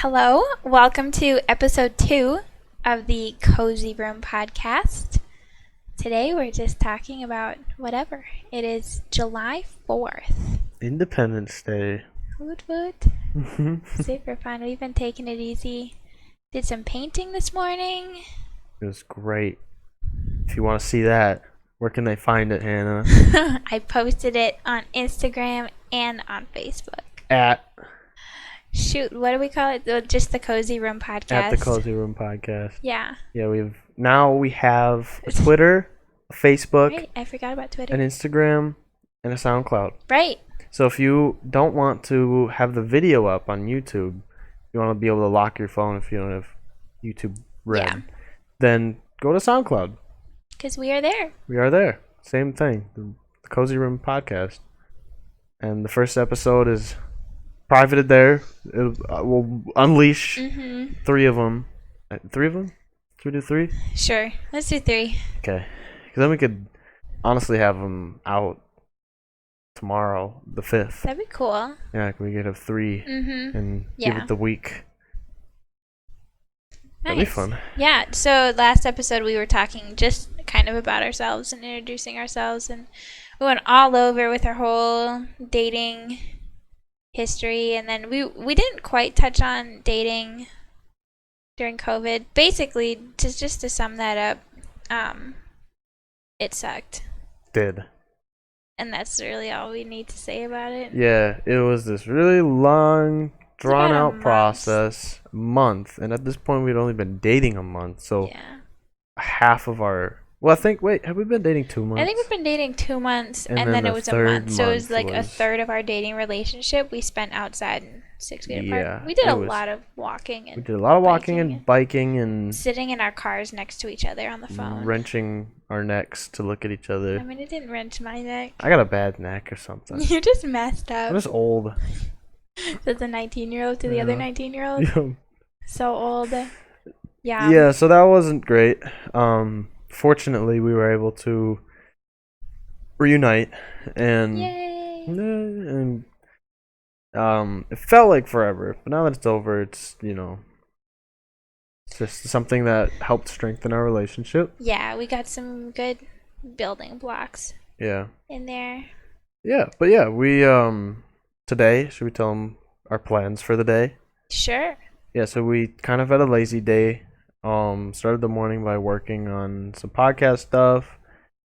Hello, welcome to episode 2 of the Cozy Room podcast. Today we're just talking about whatever. It is July 4th. Independence Day. Woot woot. Super fun. We've been taking it easy. Did some painting this morning. It was great. If you want to see that, where can they find it, Hannah? I posted it on Instagram and on Facebook. Shoot, what do we call it? Just the Cozy Room podcast. At the Cozy Room podcast. Yeah. Yeah, we have a Twitter, a Facebook, Right, I forgot about Twitter. an Instagram, and a SoundCloud. Right. So if you don't want to have the video up on YouTube, you want to be able to lock your phone if you don't have YouTube Red, then go to SoundCloud. Because we are there. We are there. Same thing. The Cozy Room podcast. And the first episode is privated there. We'll unleash 3 of them. 3 of them? Should we do 3? Sure. Let's do 3. Okay. Because then we could honestly have them out tomorrow, the 5th. That'd be cool. Yeah, we could have 3 and give it the week. Nice. That'd be fun. Yeah, so last episode we were talking just kind of about ourselves and introducing ourselves, and we went all over with our whole dating history, and then we didn't quite touch on dating during COVID. Basically, just to sum that up, it sucked. Did. And that's really all we need to say about it. Yeah, it was this really long, drawn-out process, month, and at this point we'd only been dating a month, so half of our... Well, have we been dating 2 months? I think we've been dating 2 months, and then it was a month. So it was like a third of our dating relationship we spent outside in 6 feet apart. We did a lot of walking. We did a lot of walking and biking and... sitting in our cars next to each other on the phone. Wrenching our necks to look at each other. I mean, it didn't wrench my neck. I got a bad neck or something. You're just messed up. I'm just old. That's a 19-year-old to the other 19-year-old. Yeah. So old. Yeah. Yeah, so that wasn't great. Fortunately, we were able to reunite, and Yay! And it felt like forever, but now that it's over, it's it's just something that helped strengthen our relationship. Yeah, we got some good building blocks. Yeah. In there. Yeah, but yeah, we today, should we tell them our plans for the day? Sure. Yeah, so we kind of had a lazy day. Started the morning by working on some podcast stuff.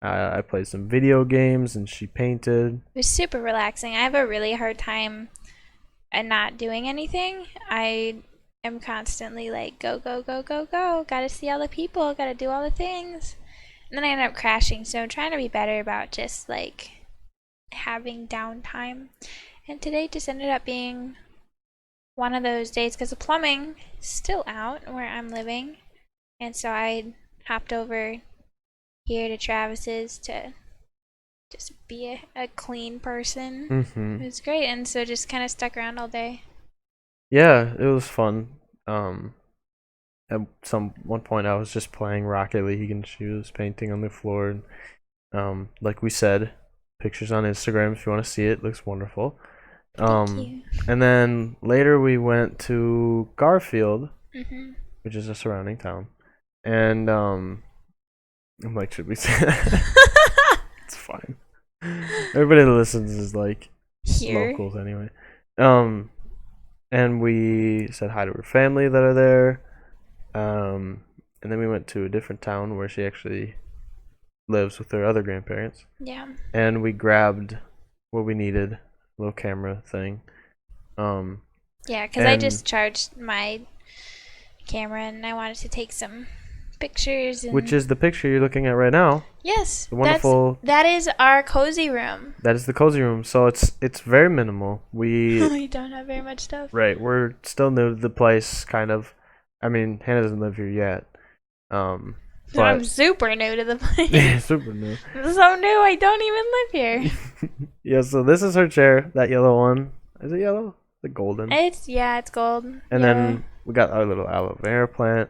I played some video games and she painted. It was super relaxing. I have a really hard time not doing anything. I am constantly like, go, go, go, go, go. Gotta see all the people. Gotta do all the things. And then I end up crashing. So I'm trying to be better about just like having downtime. And today just ended up being one of those days because the plumbing is still out where I'm living, and so I hopped over here to Travis's to just be a clean person. It was great, and so just kind of stuck around all day. Yeah, it was fun. At one point I was just playing Rocket League and she was painting on the floor. And, like we said, pictures on Instagram if you want to see it. Looks wonderful. Thank you. And then later we went to Garfield, which is a surrounding town, and I'm like, should we say that? It's fine. Everybody that listens is like locals anyway. And we said hi to her family that are there, and then we went to a different town where she actually lives with her other grandparents. Yeah. And we grabbed what we needed. Little camera thing. Yeah, because I just charged my camera and I wanted to take some pictures. Which is the picture you're looking at right now. Yes. The wonderful. That is our cozy room. That is the cozy room. So it's very minimal. We don't have very much stuff. Right. We're still new to the place, kind of. I mean, Hannah doesn't live here yet. But I'm super new to the place. Yeah, super new. I'm so new, I don't even live here. Yeah, so this is her chair, that yellow one. Is it yellow? The golden. It's gold. And then we got our little aloe vera plant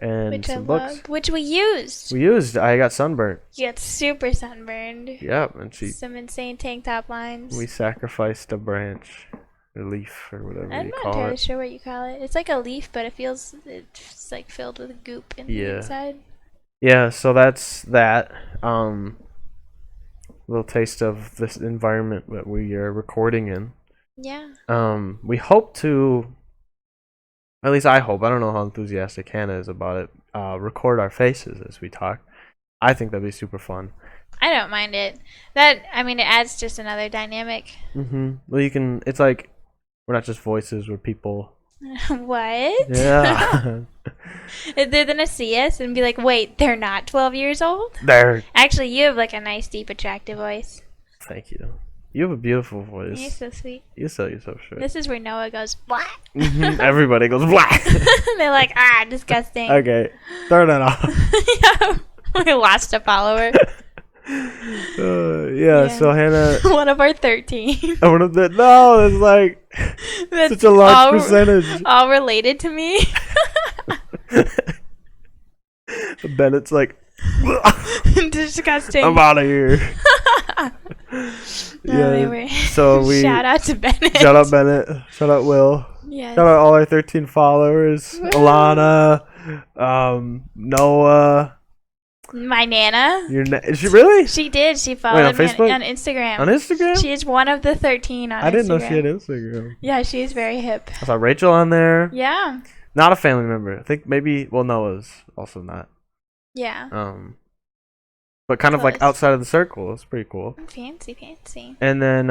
and some books. Which we used. I got sunburnt. You got super sunburned. Yeah, and some insane tank top lines. We sacrificed a branch. or leaf or whatever I'm you not call entirely it. sure what you call it. It's like a leaf, but it's like filled with goop in the Yeah. inside. Yeah, so that's that. Little taste of this environment that we are recording in. Yeah. We hope to, at least I hope, I don't know how enthusiastic Hannah is about it, record our faces as we talk. I think that'd be super fun. I don't mind it. That, I mean, it adds just another dynamic. Well, you can, it's like, we're not just voices, we're people. What? Yeah. They're gonna see us and be like, wait, they're not 12 years old? There. Actually, you have like a nice, deep, attractive voice. Thank you. You have a beautiful voice. You're so sweet. You sell yourself short. This is where Noah goes, black. Everybody goes black. They're like, ah, disgusting. Okay, turn it off. Yeah, we lost a follower. Yeah, so Hannah. One of our 13. I wanted that. No, it's like That's such a large percentage. All related to me. Bennett's like, disgusting. I'm out of here. Anyway. So we shout out to Bennett. Shout out Bennett. Shout out Will. Yes. Shout out all our 13 followers. Woo. Alana, Noah. My Nana. Is she really? She did. She followed me Facebook? on Instagram. On Instagram? She is one of the 13 on Instagram. I didn't know she had Instagram. Yeah, she is very hip. I saw Rachel on there. Yeah. Not a family member. I think maybe, well, Noah's also not. Yeah. But kind of like Close. outside of the circle. It's pretty cool. Fancy, fancy. And then,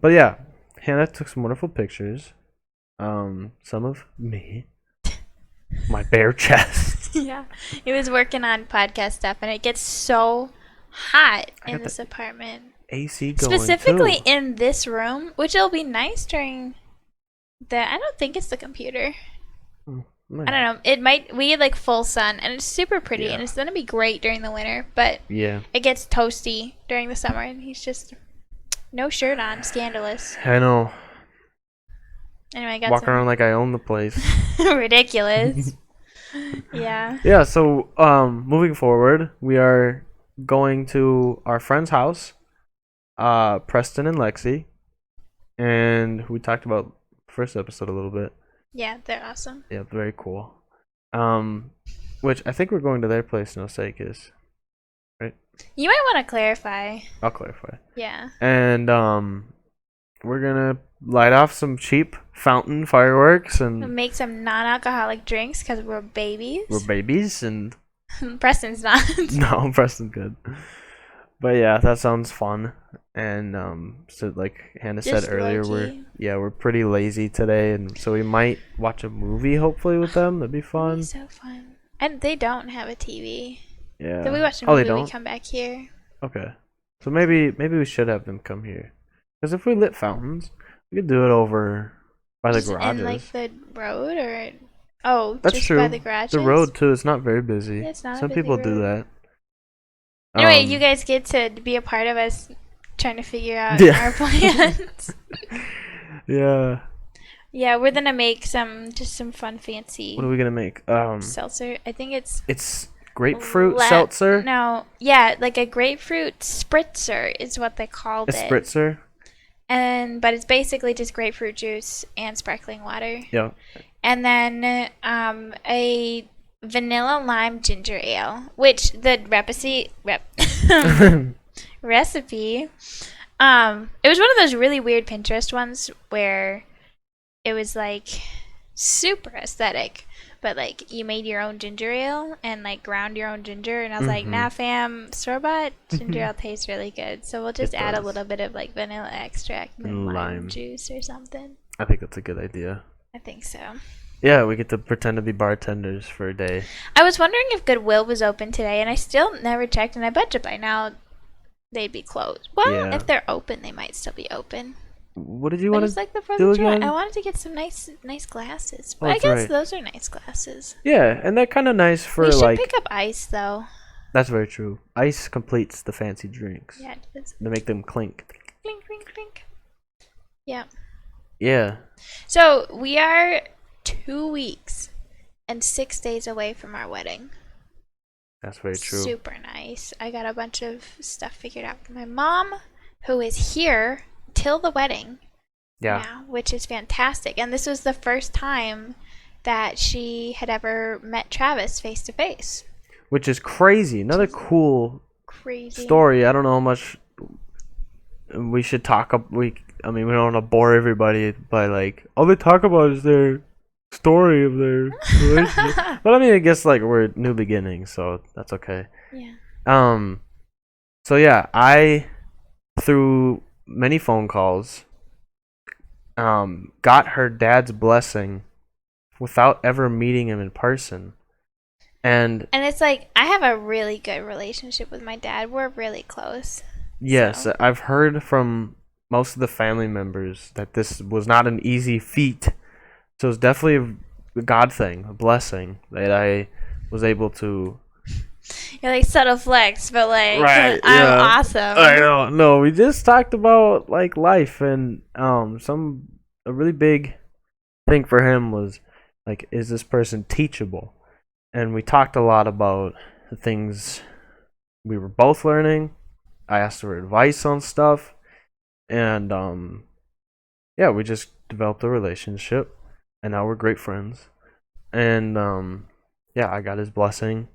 but yeah, Hannah took some wonderful pictures. Some of me, my bare chest. Yeah. He was working on podcast stuff, and it gets so hot in this apartment. AC going Specifically too. in this room, which will be nice during the. I don't think it's the computer. I don't know. It might. We get like full sun, and it's super pretty, and it's gonna be great during the winter. But yeah, it gets toasty during the summer, and he's just no shirt on, scandalous. I know. Anyway, I got walking around like I own the place. ridiculous. Yeah. Yeah. So, moving forward, we are going to our friend's house, Preston and Lexi, and we talked about first episode a little bit. Yeah, they're awesome. Yeah, very cool. Which I think we're going to their place in Osakis, right? You might want to clarify. I'll clarify. Yeah. And we're gonna light off some cheap fountain fireworks We'll and make some non-alcoholic drinks because we're babies. we're babies and Preston's not. no, Preston's good. But yeah, that sounds fun. And so like Hannah Just said earlier, low-key. we're pretty lazy today, and so we might watch a movie hopefully with them. That'd be fun. That'd be so fun. And they don't have a TV. Yeah. So we watch a Oh, they movie, we don't? come back here. Okay. So maybe we should have them come here. Because if we lit fountains, we could do it over by the Just garages. in like the road or That's just true. by the garages. The road too. It's not very busy. Yeah, it's not a Some busy people do road. that. Anyway, you guys get to be a part of us trying to figure out Yeah. our plans. Yeah. Yeah, we're gonna make some fun fancy What are we gonna make? seltzer. I think it's grapefruit seltzer. No, yeah, like a grapefruit spritzer is what they called A it. spritzer. But it's basically just grapefruit juice and sparkling water. Yeah. And then a vanilla lime ginger ale, which the recipe it was one of those really weird Pinterest ones where it was like super aesthetic, but like you made your own ginger ale and like ground your own ginger, and I was like, nah fam, store-bought ginger ale tastes really good, so we'll just add a little bit of like vanilla extract and lime juice or something. I think that's a good idea. I think so. Yeah, we get to pretend to be bartenders for a day. I was wondering if Goodwill was open today, and I still never checked, and I bet you by now they'd be closed. Well, Yeah. if they're open, they might still be open. What did you But want it's to like the 4th do of July. again? I wanted to get some nice glasses, Oh, but I that's guess right. those are nice glasses. Yeah, and they're kind of nice for We should like. pick up ice though. That's very true. Ice completes the fancy drinks. Yeah, it's They make them clink. clink, clink, clink. Yeah. Yeah. So we are 2 weeks and 6 days away from our wedding. That's very true. Super nice. I got a bunch of stuff figured out for my mom, who is here till the wedding. Yeah. Yeah, which is fantastic. And this was the first time that she had ever met Travis face to face. Which is crazy. Another cool Crazy. story. I don't know how much we should talk up. I mean, we don't want to bore everybody by like all they talk about is their story of their relationship. But I mean, I guess like we're new beginnings, so that's okay. Yeah. Um. So yeah, I through many phone calls, got her dad's blessing without ever meeting him in person, and And it's like I have a really good relationship with my dad. We're really close. yes, So. I've heard from most of the family members that this was not an easy feat. So it's definitely a God thing, a blessing that I was able to. You're like subtle flex, but like Right. I'm Yeah. I awesome. don't know. We just talked about like life and a really big thing for him was like, is this person teachable? And we talked a lot about the things we were both learning. I asked her advice on stuff, and yeah, we just developed a relationship, and now we're great friends. And yeah, I got his blessing,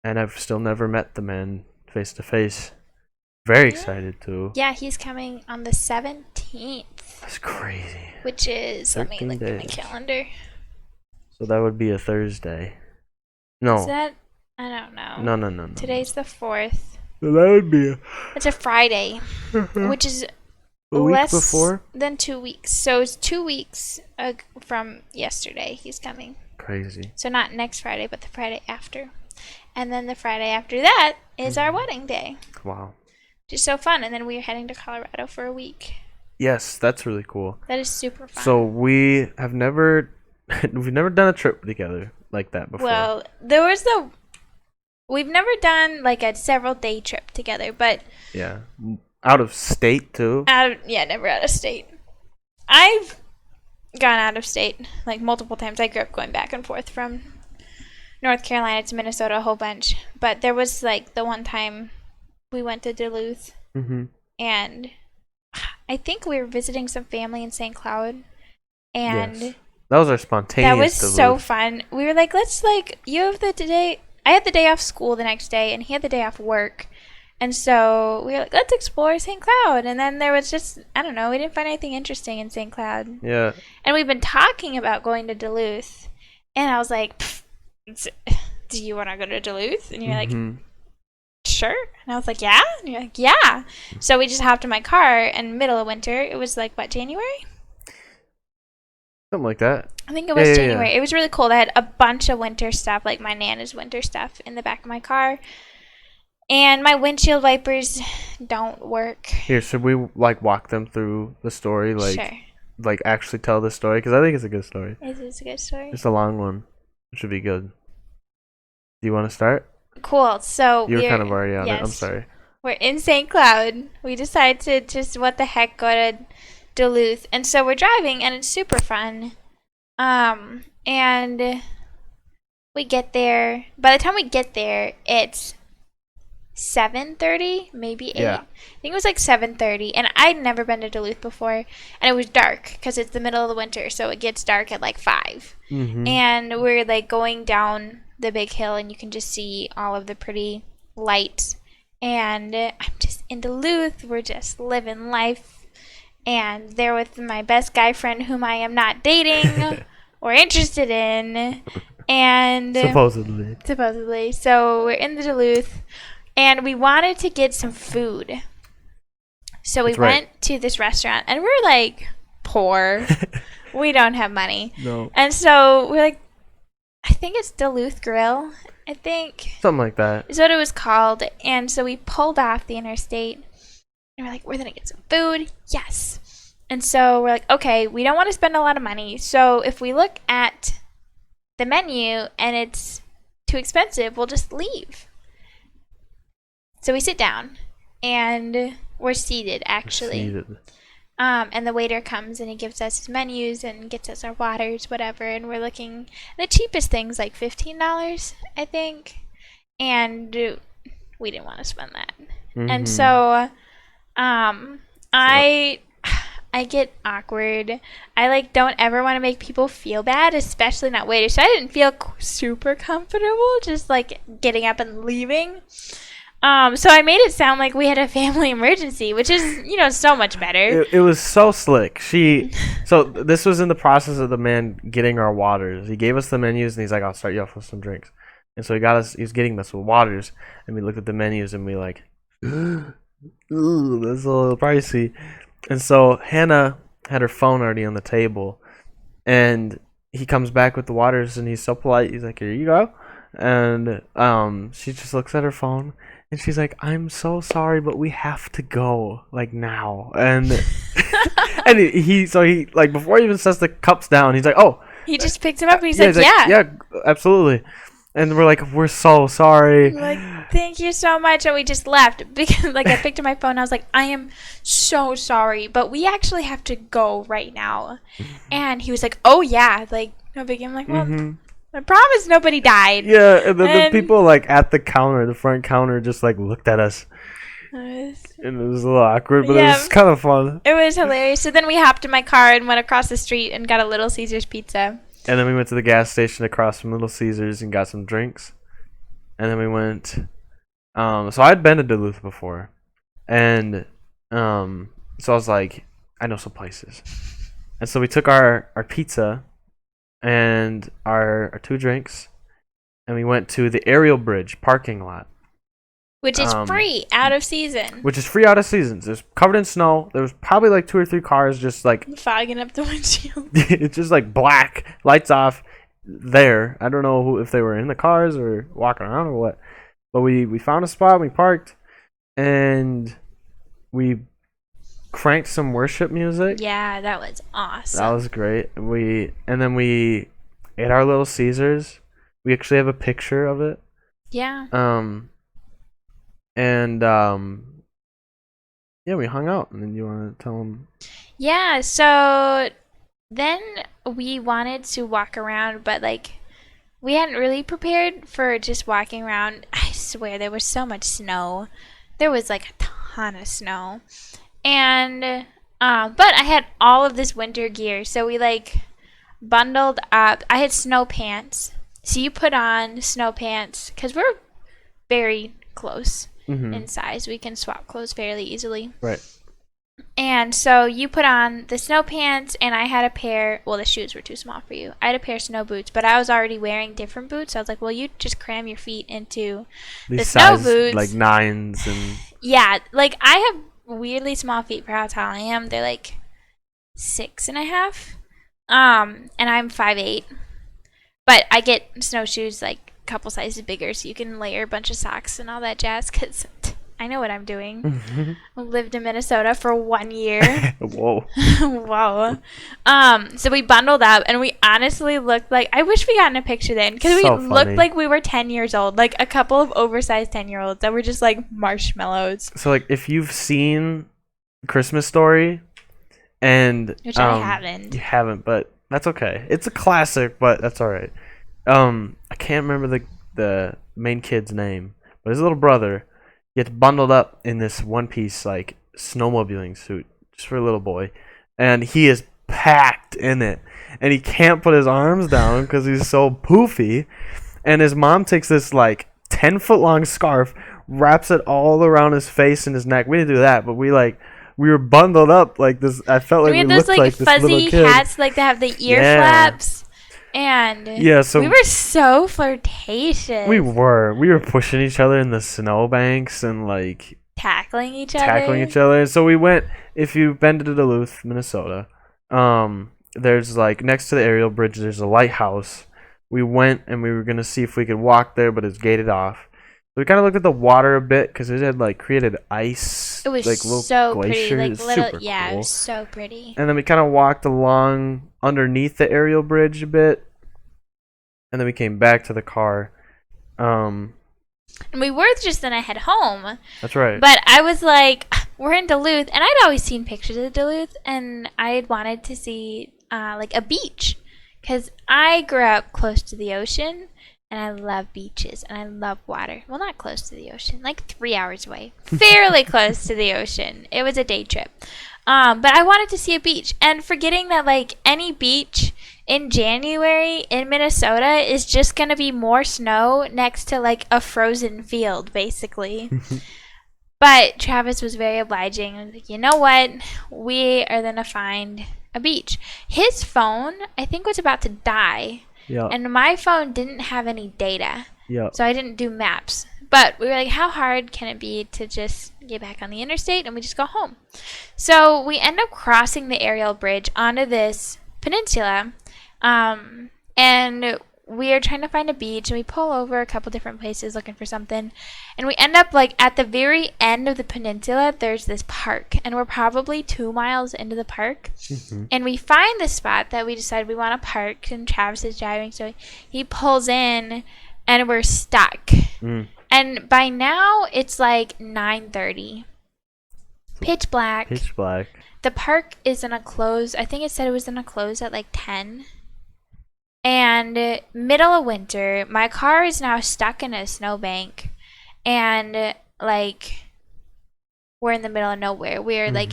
and I've still never met the man face to face. Very Yeah. excited to. Yeah, he's coming on the 17th, That's crazy. which is, let me 13 look at my days. calendar. So that would be a Thursday. Is No, that? I don't know. no. Today's the 4th. So that would be It's a Friday, which is a week less before. than 2 weeks. So it's 2 weeks from yesterday he's coming. Crazy. So not next Friday, but the Friday after. And then the Friday after that is our wedding day. Wow. Just so fun. And then we're heading to Colorado for a week. Yes, that's really cool. That is super fun. So we have never, we've never done a trip together like that before. Well, we've never done like a several day trip together, but Yeah, out of state too. never out of state. I've gone out of state like multiple times. I grew up going back and forth from North Carolina to Minnesota a whole bunch. But there was like the one time we went to Duluth, and I think we were visiting some family in St. Cloud, and Yes. That was our spontaneous. that was so Duluth. fun. We were like, let's like you have the day. I had the day off school the next day, and he had the day off work. And so we were like, let's explore St. Cloud. And then there was just, I don't know, we didn't find anything interesting in St. Cloud. Yeah. And we've been talking about going to Duluth. And I was like, do you want to go to Duluth? And you're like, sure. And I was like, yeah? And you're like, yeah. So we just hopped in my car in the middle of winter. It was like, what, January? Something like that. I think it was January. Yeah. It was really cold. I had a bunch of winter stuff, like my Nana's winter stuff in the back of my car. And my windshield wipers don't work. Here, should we like walk them through the story? Like, Sure. like actually tell the story? Because I think it's a good story. It is a good story. It's a long one. It should be good. Do you want to start? Cool. So You were we're kind of already on it. I'm yes. sorry. We're in St. Cloud. We decided to just what the heck go to Duluth, and so we're driving, and it's super fun. And we get there. By the time we get there, it's 7:30, maybe 8. Yeah. I think it was like 7:30, and I'd never been to Duluth before, and it was dark because it's the middle of the winter, so it gets dark at like 5. And we're like going down the big hill, and you can just see all of the pretty lights. And I'm just in Duluth. We're just living life, and there with my best guy friend, whom I am not dating or interested in, and supposedly. So we're in the Duluth. And we wanted to get some food. So we went to this restaurant. And we're like poor. We don't have money. No. And so we're like, I think it's Duluth Grill. I think. Something like that. Is what it was called. And so we pulled off the interstate. And we're like, we're going to get some food. Yes. And so we're like, okay, we don't want to spend a lot of money. So if we look at the menu and it's too expensive, we'll just leave. So we sit down, and we're seated, actually. And the waiter comes, and he gives us his menus and gets us our waters, whatever. And we're looking the cheapest things, like $15, I think. And we didn't want to spend that. And so I I get awkward. I like don't ever want to make people feel bad, especially not waiters. So I didn't feel super comfortable just like getting up and leaving. So I made it sound like we had a family emergency, which is, so much better. It was so slick. So this was in the process of the man getting our waters. He gave us the menus and he's like, I'll start you off with some drinks. And so he was getting us with waters, and we looked at the menus and we like, ooh, that's a little pricey. And so Hannah had her phone already on the table, and he comes back with the waters and he's so polite. He's like, here you go. And she just looks at her phone and she's like, I'm so sorry, but we have to go like now. And and he like before he even sets the cups down, he's like, oh, he just picked him up and he's yeah, like, yeah. Yeah, absolutely. And we're like, we're so sorry. Like, thank you so much. And we just left because like I picked up my phone and I was like, I am so sorry, but we actually have to go right now. And he was like, oh yeah, like no big deal. I'm like, well, I promise nobody died. Yeah, and then the people like at the counter, the front counter, just like looked at us. And it was a little awkward, but it was kind of fun. It was hilarious. So then we hopped in my car and went across the street and got a Little Caesars pizza. And then we went to the gas station across from Little Caesars and got some drinks. And then we went. So I'd been to Duluth before, and so I was like, I know some places. And so we took our pizza and our 2 drinks, and we went to the Aerial Bridge parking lot. Which is free out of season. Which is free out of seasons. It was covered in snow. There was probably like 2 or 3 cars just like fogging up the windshield. It's just like black, lights off there. I don't know if they were in the cars or walking around or what. But we found a spot, we parked, and we cranked some worship music. Yeah, that was awesome. That was great. And then we ate our Little Caesars. We actually have a picture of it. Yeah. And yeah, we hung out. And then you want to tell them? Yeah, so then we wanted to walk around, but like we hadn't really prepared for just walking around. I swear there was so much snow. There was like a ton of snow. And but I had all of this winter gear, so we like bundled up. I had snow pants. So you put on snow pants cuz we're very close in size. We can swap clothes fairly easily. Right. And so you put on the snow pants, and I had a pair. Well, the shoes were too small for you. I had a pair of snow boots, but I was already wearing different boots. So I was like, well, you just cram your feet into the snow boots. Like 9s and. Yeah, like I have weirdly small feet for how tall I am. They're like 6.5. And I'm 5'8". But I get snowshoes like a couple sizes bigger, so you can layer a bunch of socks and all that jazz. Cause I know what I'm doing. I lived in Minnesota for 1 year. Whoa. Whoa. So we bundled up, and we honestly looked like, I wish we got in a picture then, because we looked like we were 10 years old, like a couple of oversized 10-year-olds that were just like marshmallows. So like if you've seen Christmas Story, and which I haven't. You haven't, but that's okay. It's a classic, but that's all right. I can't remember the main kid's name, but his little brother gets bundled up in this one-piece like snowmobiling suit just for a little boy, and he is packed in it, and he can't put his arms down because he's so poofy. And his mom takes this like 10-foot long scarf, wraps it all around his face and his neck. We didn't do that, but we were bundled up like this. I felt like we had looked those like this little fuzzy kid. hats, like that have the ear flaps. And yeah, so we were so flirtatious. We were pushing each other in the snowbanks and like tackling each other. So we went. If you've been to Duluth, Minnesota, there's like next to the Aerial Bridge, there's a lighthouse. We went and we were gonna see if we could walk there, but it's gated off. So we kind of looked at the water a bit because it had like created ice. It was like little so glaciers. pretty, like little, super yeah, cool. It was so pretty. And then we kind of walked along underneath the Aerial Bridge a bit, and then we came back to the car. And we were just gonna head home. That's right. But I was like, we're in Duluth, and I'd always seen pictures of Duluth, and I had wanted to see like a beach, because I grew up close to the ocean, and I love beaches, and I love water. Well, not close to the ocean, like 3 hours away. Fairly close to the ocean. It was a day trip. But I wanted to see a beach, and forgetting that like any beach in January in Minnesota is just gonna be more snow next to like a frozen field, basically. But Travis was very obliging and was like, you know what? We are gonna find a beach. His phone, I think, was about to die. Yeah. And my phone didn't have any data. Yeah. So I didn't do maps. But we were like, how hard can it be to just get back on the interstate and we just go home? So we end up crossing the aerial bridge onto this peninsula. And we are trying to find a beach, and we pull over a couple different places looking for something, and we end up like at the very end of the peninsula there's this park, and we're probably 2 miles into the park. And we find the spot that we decide we want to park, and Travis is driving, so he pulls in and we're stuck. And by now it's like 9:30, pitch black. The park is gonna close. I think it said it was gonna close at like 10. And middle of winter, my car is now stuck in a snowbank, and like we're in the middle of nowhere. We're like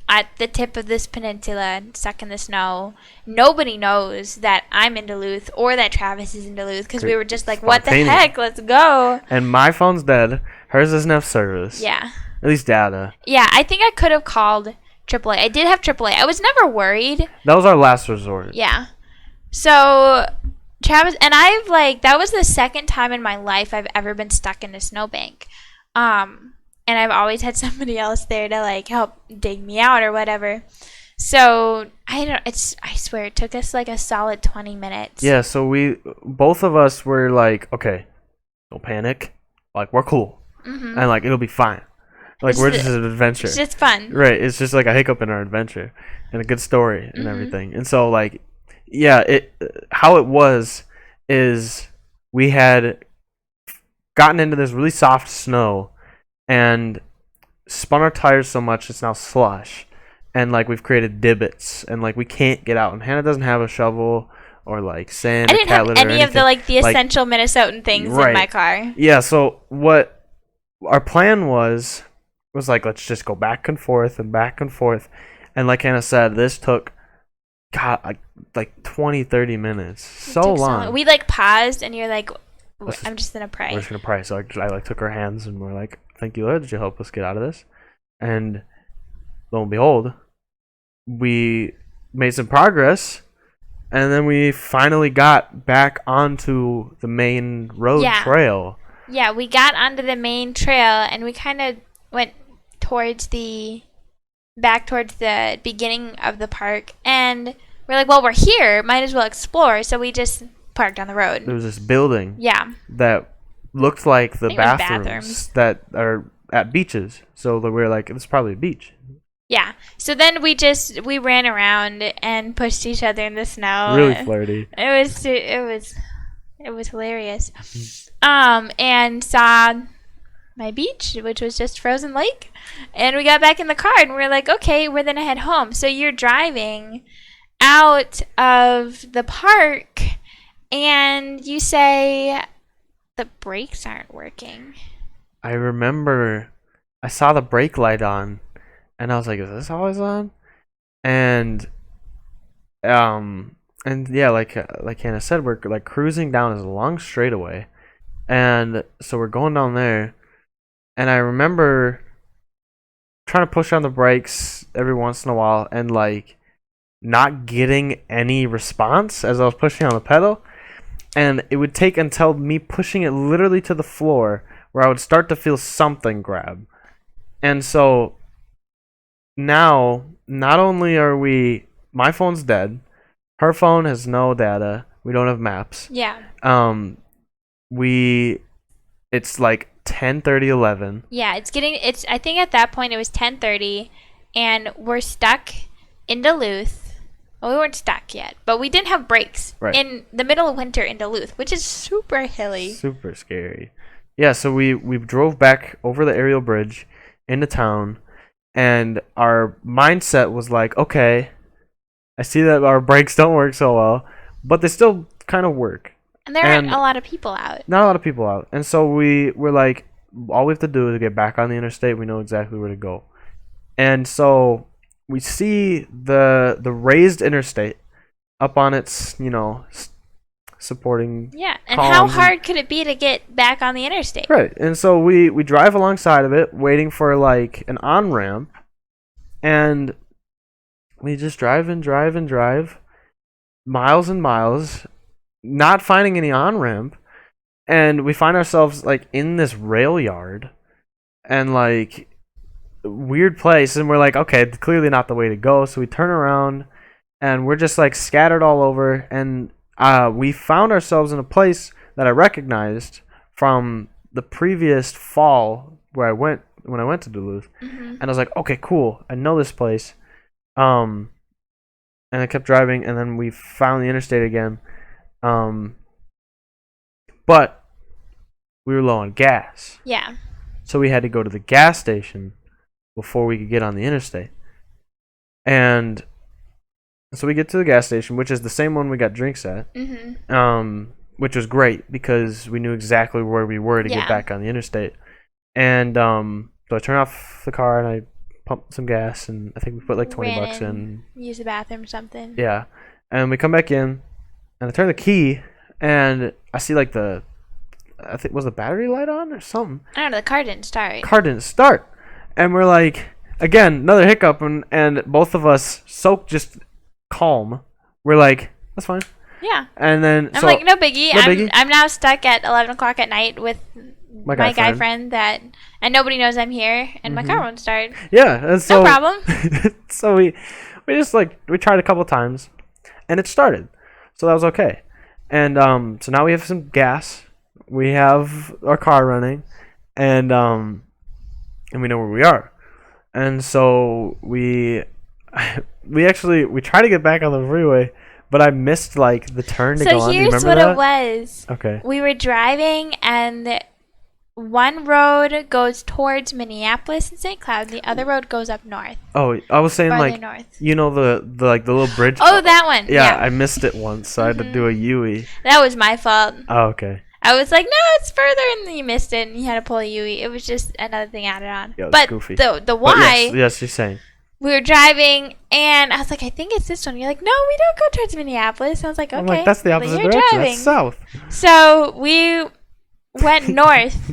at the tip of this peninsula, stuck in the snow. Nobody knows that I'm in Duluth or that Travis is in Duluth, because we were just like, what the heck, let's go. And my phone's dead. Hers doesn't have service. Yeah. At least data. Yeah, I think I could have called AAA. I did have AAA. I was never worried. That was our last resort. Yeah. So Travis and I've like, that was the second time in my life I've ever been stuck in a snowbank. And I've always had somebody else there to like help dig me out or whatever. So I swear it took us like a solid 20 minutes. Yeah, so both of us were like, okay, don't panic. Like, we're cool. And like, it'll be fine. Like, we're just an adventure. It's just fun. Right. It's just like a hiccup in our adventure and a good story and everything. And so like, yeah, how it was is we had gotten into this really soft snow and spun our tires so much it's now slush, and like we've created divots, and like we can't get out, and Hannah doesn't have a shovel or like sand. I didn't have any of the like the essential Minnesotan things in my car. Yeah, so what our plan was like, let's just go back and forth, and like Hannah said, this took like 20-30 minutes. So long. We like paused, and you're like, I'm just gonna pray. We're just gonna pray. So I like took her hands, and we're like, thank you, Lord, that you help us get out of this. And lo and behold, we made some progress, and then we finally got back onto the main road trail. Yeah, we got onto the main trail, and we kind of went back towards the beginning of the park, and we're like, well, we're here, might as well explore. So we just parked on the road. There was this building that looked like the bathrooms that are at beaches. So we were like, it's probably a beach. Yeah. So then we ran around and pushed each other in the snow. Really flirty. It was hilarious. And saw my beach, which was just frozen lake. And we got back in the car, and we were like, okay, we're gonna head home. So you're driving out of the park, and you say the brakes aren't working. I remember I saw the brake light on, and I was like, is this always on? And yeah, like Hannah said, we're like cruising down this long straightaway, and so we're going down there, and I remember trying to push on the brakes every once in a while, and like not getting any response as I was pushing on the pedal, and it would take until me pushing it literally to the floor where I would start to feel something grab. And so now, not only are my phone's dead, her phone has no data, we don't have maps. Yeah. It's like 10:30, 11. Yeah, I think at that point it was 10:30, and we're stuck in Duluth. Well, we weren't stuck yet, but we didn't have brakes in the middle of winter in Duluth, which is super hilly. Super scary. Yeah, so we drove back over the aerial bridge into town, and our mindset was like, okay, I see that our brakes don't work so well, but they still kind of work. And there aren't a lot of people out. Not a lot of people out. And so we're like, all we have to do is get back on the interstate. We know exactly where to go. And so we see the raised interstate up on its, supporting. Yeah, and how hard could it be to get back on the interstate? Right. And so we drive alongside of it, waiting for like an on-ramp, and we just drive and drive and drive miles and miles, not finding any on-ramp, and we find ourselves like in this rail yard and like weird place, and we're like, okay, clearly not the way to go. So we turn around and we're just like scattered all over, and we found ourselves in a place that I recognized from the previous fall where I went when I went to Duluth. And I was like, okay, cool, I know this place. And I kept driving, and then we found the interstate again. But we were low on gas. Yeah. So we had to go to the gas station before we could get on the interstate. And so we get to the gas station, which is the same one we got drinks at. Which was great because we knew exactly where we were to get back on the interstate. And so I turned off the car and I pumped some gas, and I think we put like $20 in. Use the bathroom or something. Yeah. And we come back in, and I turn the key, and I see like I think, was the battery light on or something? I don't know, the car didn't start. Car didn't start. And we're like, again, another hiccup, and both of us just calm. We're like, that's fine. Yeah. And then I'm like, no biggie. No biggie. I'm now stuck at 11 o'clock at night with my guy friend and nobody knows I'm here, and my car won't start. Yeah. And so, no problem. So we just like, we tried a couple times, and it started. So that was okay. And so now we have some gas. We have our car running, and we know where we are. And so we tried to get back on the freeway, but I missed like the turn to go on. So here's what it was. Okay. We were driving, and one road goes towards Minneapolis and St. Cloud, the other road goes up north. Oh, I was saying like north. the like the little bridge. Oh, that one. Yeah, I missed it once, so I had to do a U-E. That was my fault. Oh, okay. I was like, no, it's further, and then you missed it, and you had to pull a UE. It was just another thing added on. Yeah, it was but goofy. The why? Yes, you're saying. We were driving, and I was like, I think it's this one. You're like, no, we don't go towards Minneapolis. And I was like, okay. I'm like, that's the opposite you're direction. driving. That's south. So we went north,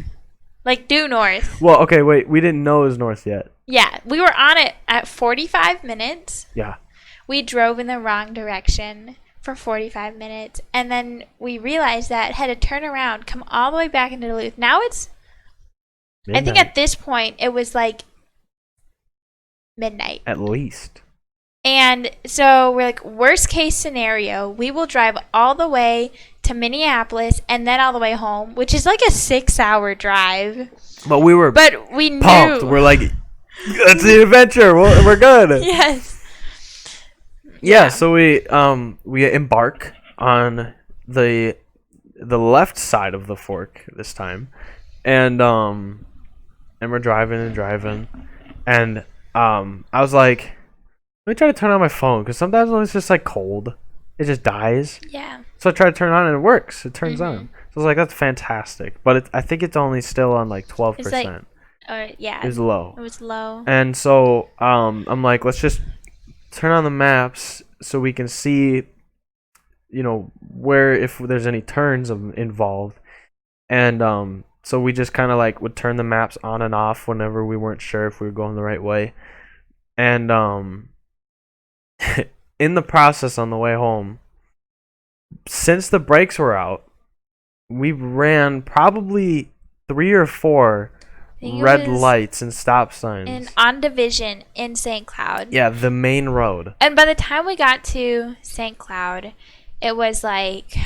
like due north. Well, okay, wait. We didn't know it was north yet. Yeah, we were on it at 45 minutes. Yeah. We drove in the wrong direction for 45 minutes, and then we realized that had to turn around, come all the way back into Duluth. Now it's midnight. I think at this point it was like midnight at least. And so we're like, worst case scenario, we will drive all the way to Minneapolis and then all the way home, which is like a 6-hour drive. But we knew. Pumped. We're like, it's the adventure. We're good. Yes. Yeah, so we embark on the left side of the fork this time, and we're driving, and I was like, let me try to turn on my phone, because sometimes when it's just like cold, it just dies. Yeah. So I try to turn it on, and it works. It turns on. So I was like, that's fantastic, but I think it's only still on like 12%. Yeah. It was low. It was low. And so I'm like, let's just turn on the maps so we can see, where, if there's any turns involved. And so we just kind of like would turn the maps on and off whenever we weren't sure if we were going the right way. And in the process on the way home, since the brakes were out, we ran probably 3 or 4 red lights and stop signs. On Division in St. Cloud. Yeah, the main road. And by the time we got to St. Cloud, it was like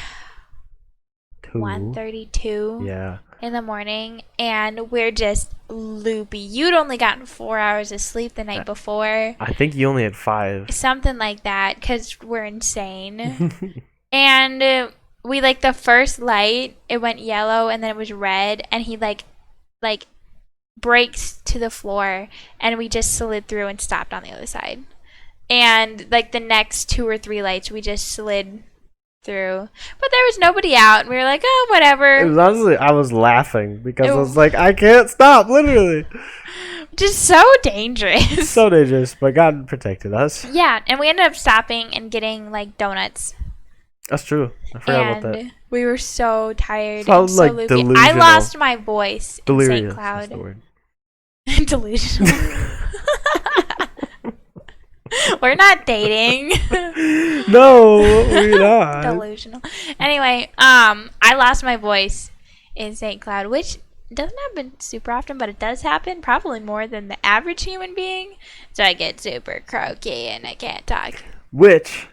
1:32 in the morning, and we're just loopy. You'd only gotten 4 hours of sleep the night before. I think you only had 5. Something like that, because we're insane. And we, like, the first light, it went yellow, and then it was red, and he, like brakes to the floor, and we just slid through and stopped on the other side. And like the next 2 or 3 lights, we just slid through. But there was nobody out, and we were like, oh, It whatever. was honestly, I was laughing because I It, was like, I can't stop, literally. just so dangerous. So dangerous, but God protected us. Yeah, and we ended up stopping and getting like donuts. That's true. I forgot about that. And we were so tired So and so like loopy. delusional. I lost my voice in St. Delirious. That's the Cloud. word. Delusional. We're not dating. No, we're not. Delusional. Anyway, I lost my voice in St. Cloud, which doesn't happen super often, but it does happen, probably more than the average human being. So I get super croaky and I can't talk. Which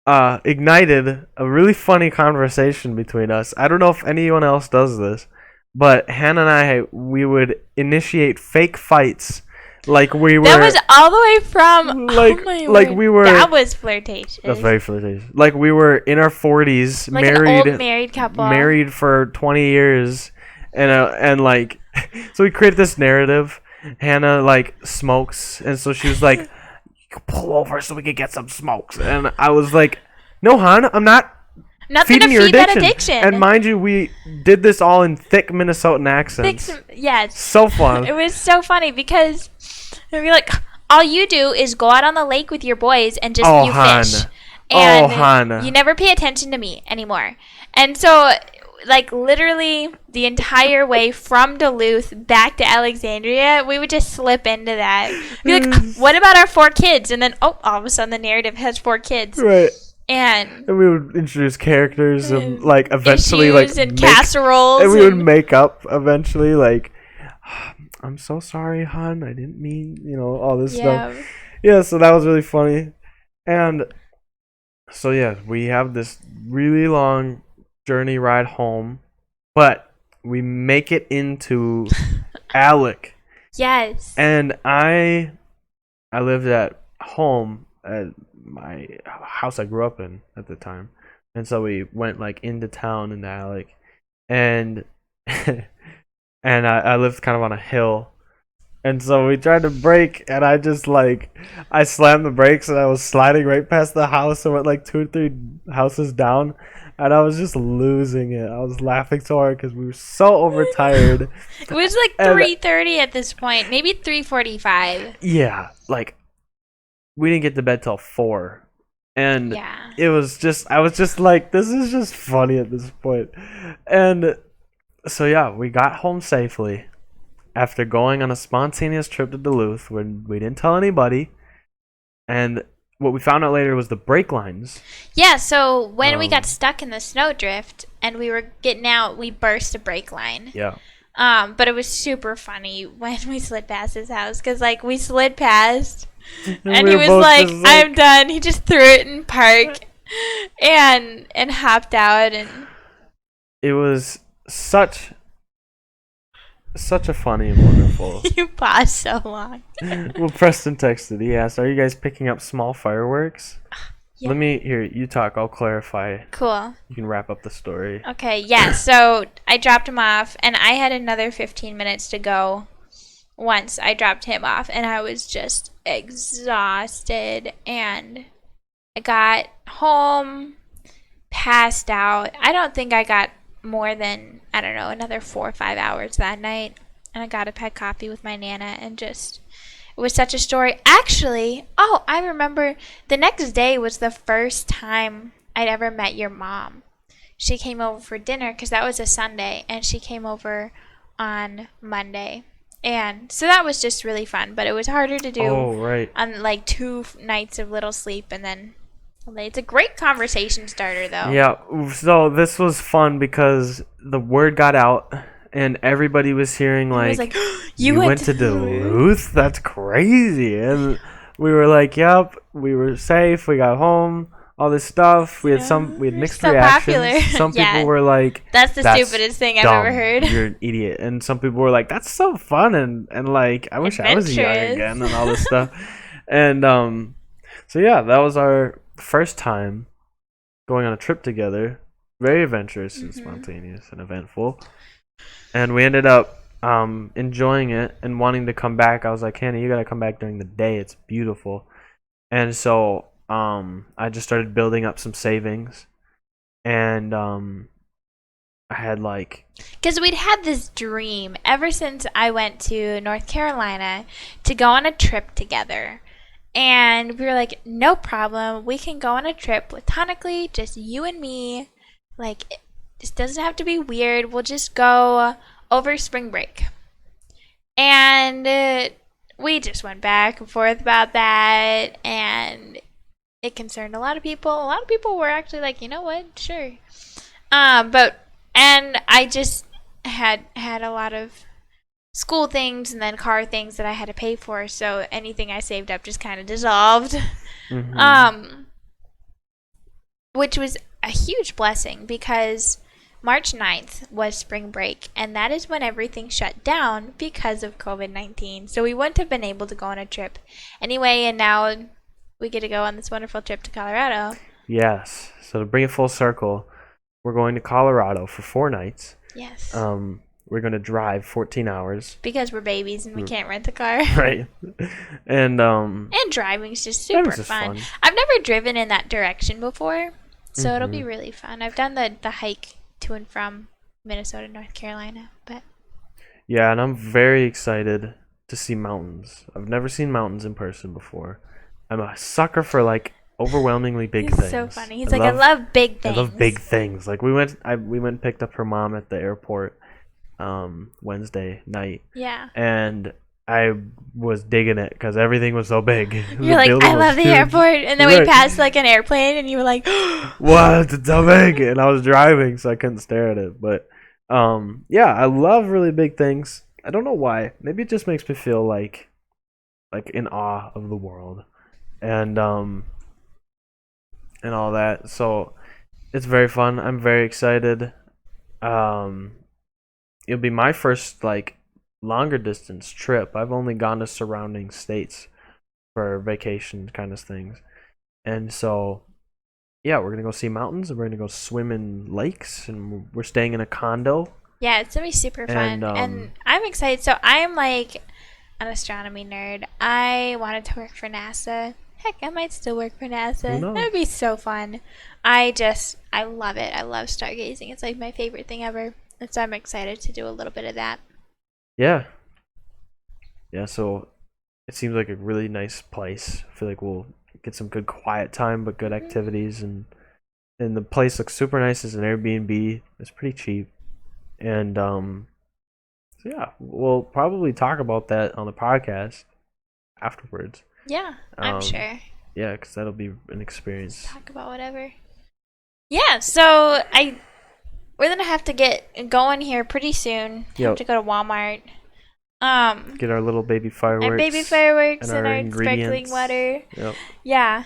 ignited a really funny conversation between us. I don't know if anyone else does this, but Hannah and we would initiate fake fights. Like we were. That was all the way from. Like, oh my like word. we were. That was flirtatious. That's very flirtatious. Like we were in our 40s, like married, an old married couple, married for 20 years, and like, so we created this narrative. Hannah like smokes, and so she was like, "Pull over so we can get some smokes." And I was like, "No, hon, I'm not." Nothing to feed that addiction. And mind you, we did this all in thick Minnesotan accents. Yes. So fun. It was so funny because we'd be like, all you do is go out on the lake with your boys and just you fish. And you never pay attention to me anymore. And so, like, literally the entire way from Duluth back to Alexandria, we would just slip into that. Be like, what about our 4 kids? And then, all of a sudden the narrative has 4 kids. Right. And we would introduce characters and like eventually issues like and casseroles. And we would make up eventually like, I'm so sorry, hon. I didn't mean, all this stuff. Yeah, so that was really funny. And so yeah, we have this really long journey ride home, but we make it into Alec. Yes. And I lived at home at my house I grew up in at the time, and so we went like into town in Alec, and and I lived kind of on a hill, and so we tried to brake, and I just like I slammed the brakes, and I was sliding right past the house and went like 2 or 3 houses down, and I was just losing it. I was laughing so hard because we were so overtired. It was like 3:30 at this point, maybe 3:45. Yeah, like. We didn't get to bed till 4, and it was just I was just like, this is just funny at this point. And so yeah, we got home safely after going on a spontaneous trip to Duluth where we didn't tell anybody, and what we found out later was the brake lines. Yeah, so when we got stuck in the snowdrift and we were getting out, we burst a brake line. Yeah. But it was super funny when we slid past his house because like we slid past. And he was like, I'm done. He just threw it in park and hopped out, and it was such a funny and wonderful. You paused so long. Well, Preston texted. He asked, "Are you guys picking up small fireworks?" Yeah. Let me hear you talk. I'll clarify. Cool. You can wrap up the story. Okay, yeah. So I dropped him off, and I had another 15 minutes to go once I dropped him off, and I was just exhausted, and I got home, passed out. I don't think I got more than, I don't know, another 4 or 5 hours that night, and I got up, had coffee with my Nana, and just, it was such a story. Actually, I remember the next day was the first time I'd ever met your mom. She came over for dinner, because that was a Sunday, and she came over on Monday. And so that was just really fun, but it was harder to do on like 2 nights of little sleep, and then it's a great conversation starter though. Yeah, so this was fun because the word got out and everybody was hearing like, you went to Duluth? That's crazy. And we were like, yep, we were safe, we got home. All this stuff. We had mixed reactions. Popular. Some people were like, that's the stupidest thing I've ever heard. You're an idiot. And some people were like, that's so fun, and like I wish I was young again, and all this stuff. And so yeah, that was our first time going on a trip together. Very adventurous and spontaneous and eventful. And we ended up enjoying it and wanting to come back. I was like, Hannah, you gotta come back during the day. It's beautiful. And so I just started building up some savings, and I had like Because we'd had this dream ever since I went to North Carolina to go on a trip together. And we were like, no problem. We can go on a trip platonically, just you and me. Like, it just doesn't have to be weird. We'll just go over spring break. And we just went back and forth about that. And it concerned a lot of people. A lot of people were actually like, you know what? Sure. But and I just had a lot of school things and then car things that I had to pay for, so anything I saved up just kind of dissolved. mm-hmm. Which was a huge blessing because March 9th was spring break, and that is when everything shut down because of COVID-19. So we wouldn't have been able to go on a trip anyway, and now we get to go on this wonderful trip to Colorado. Yes. So to bring it full circle, we're going to Colorado for 4 nights. Yes. We're going to drive 14 hours. Because we're babies and we can't rent a car. Right. And driving's just super fun. I've never driven in that direction before, so it'll be really fun. I've done the hike to and from Minnesota, North Carolina, but yeah, and I'm very excited to see mountains. I've never seen mountains in person before. I'm a sucker for like overwhelmingly big things. So funny. He's I love big things. I love big things. Like we went and picked up her mom at the airport Wednesday night. Yeah. And I was digging it because everything was so big. You're like, I love the airport. And then we passed like an airplane and you were like, what? It's so big. And I was driving, so I couldn't stare at it. But yeah, I love really big things. I don't know why. Maybe it just makes me feel like in awe of the world. And all that. So it's very fun. I'm very excited. It'll be my first like longer distance trip. I've only gone to surrounding states for vacation kind of things. And so yeah, we're gonna go see mountains and we're gonna go swim in lakes and we're staying in a condo. Yeah, it's gonna be super fun. And I'm excited. So I'm like an astronomy nerd. I wanted to work for NASA. Heck, I might still work for NASA. That would be so fun. I love it. I love stargazing. It's like my favorite thing ever. And so I'm excited to do a little bit of that. Yeah. Yeah, so it seems like a really nice place. I feel like we'll get some good quiet time, but good activities. And the place looks super nice. It's an Airbnb. It's pretty cheap. And so yeah, we'll probably talk about that on the podcast afterwards. Yeah, I'm sure. Yeah, because that'll be an experience. Talk about whatever. Yeah, so we're gonna have to get going here pretty soon. Have to go to Walmart. Get our little baby fireworks. Our baby fireworks and our sparkling water. Yep. Yeah.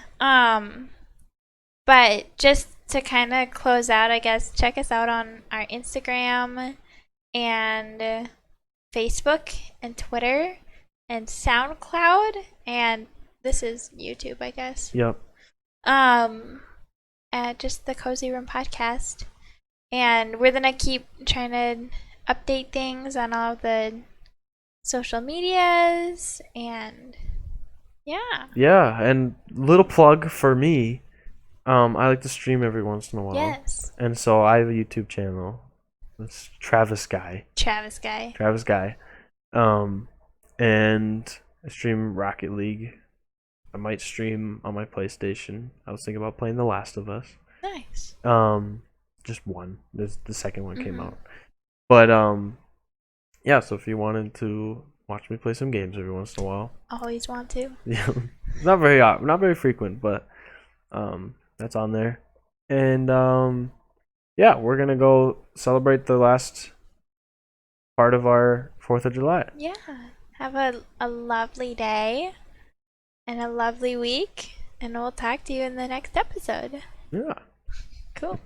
But just to kind of close out, I guess check us out on our Instagram and Facebook and Twitter and SoundCloud, and this is YouTube, I guess. Yep. At just the Cozy Room Podcast, and we're gonna keep trying to update things on all the social medias, and yeah, and little plug for me. I like to stream every once in a while. Yes. And so I have a YouTube channel. It's Travis Guy. And I stream Rocket League. I might stream on my PlayStation. I was thinking about playing The Last of Us. Nice. Just one. The second one came out. But yeah, so if you wanted to watch me play some games every once in a while. Always want to. Yeah. not very frequent, but that's on there. And yeah, we're gonna go celebrate the last part of our 4th of July. Yeah. Have a lovely day and a lovely week, and we'll talk to you in the next episode. Yeah. Cool.